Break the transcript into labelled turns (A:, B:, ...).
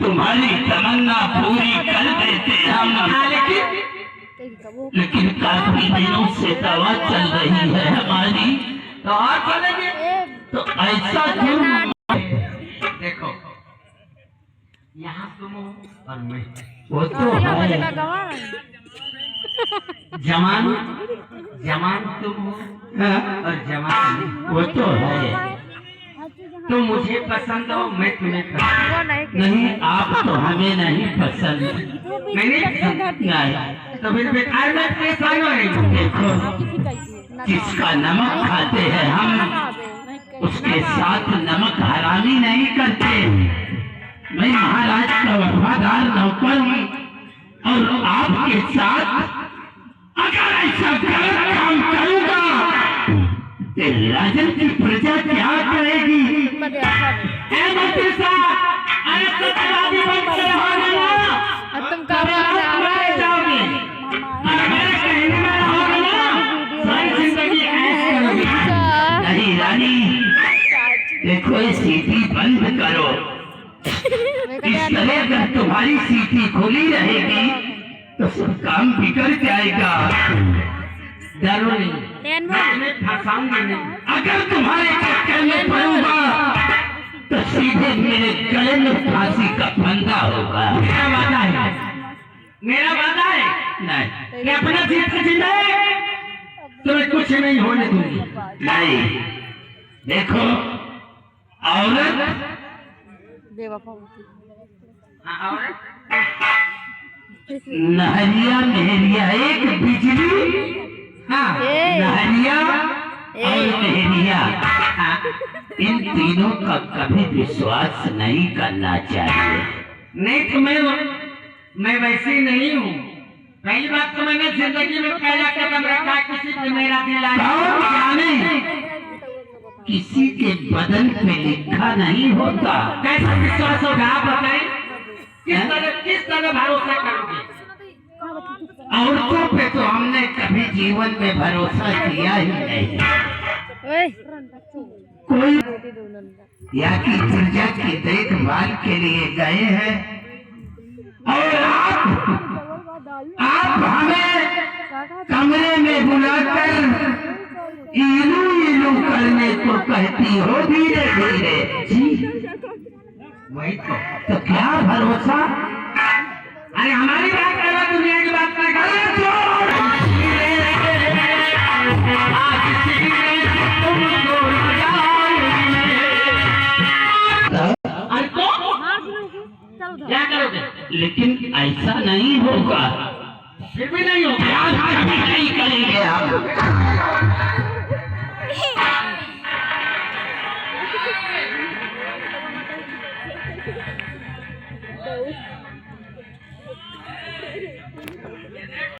A: तुम्हारी तमन्ना पूरी कर देते हम। लेकिन काफी दिनों से दवा चल रही है हमारी,
B: तो और चलेंगे।
A: तो ऐसा क्यों?
B: देखो यहाँ तुम हो और मैं,
A: वो तो है
B: जवान जवान तुम हो
A: हाँ,
B: और जवान मैं।
A: वो तो है।
B: तुम मुझे पसंद हो, मैं तुम्हें पसंद
A: नहीं, आप तो हमें नहीं पसंद।
B: नहीं
A: नहीं,
B: तो फिर बेकार में परेशान हो रही हो।
A: देखो जिसका नमक खाते हैं हम, उसके साथ नमक हरामी नहीं करते। मैं महाराज का वफादार नौकर हूँ और आपके साथ अगर ऐसा गलत काम करूँगा तो राजन की प्रजा क्या करेगी?
B: ए मंत्री साहब, अरे सत्यवादी बन के रहो ना।
C: तुम कब
B: मर जाओगे। मेरे कहने में रहोगे ना, सारी जिंदगी ऐश करोगे।
A: नहीं रानी, देखो ये सीटी बंद करो। इस तरह अगर तुम्हारी सीटी खुली रहेगी तो सब काम बिगड़ जाएगा।
B: डरो नहीं, मैं तुम्हें फंसाऊंगी नहीं।
A: अगर तुम्हारे चक्कर में पड़ूंगा तो सीधे मेरे गले में फांसी का फंदा होगा।
B: मेरा वादा है, मेरा वादा है
A: नहीं
B: कि अपना जीत का जिंदा है, तुम्हें कुछ नहीं होने दूंगी।
A: नहीं, देखो औरत
B: हाँ, औरत
A: नहरिया मेहरिया एक बिजली,
B: हाँ,
A: नहरिया और मेहरिया,
B: हाँ।
A: इन तीनों का कभी विश्वास नहीं करना चाहिए।
B: नहीं तो मैं वैसी नहीं हूँ। पहली बात तो मैंने जिंदगी में पहला कदम रखा किसी पे मेरा दिल आया।
A: कौन जाने किसी के बदन पे लिखा नहीं होता।
B: कैसा विश्वास होगा आप बताएं? किस तरह भरोसा करोगे?
A: औरतों पे तो हमने कभी जीवन में भरोसा किया ही नहीं। कोई या की प्रजा की देखभाल के लिए गए हैं और आप हमें कमरे में बुलाकर इलू इलू करने को कहती हो धीरे धीरे। जी
B: वही
A: तो क्या भरोसा?
B: अरे हमारी बात करो, दुनिया की बात ना करो। क्या करोगे?
A: लेकिन ऐसा नहीं होगा।
B: फिर भी नहीं होगा।
A: कभी नहीं करेंगे हम।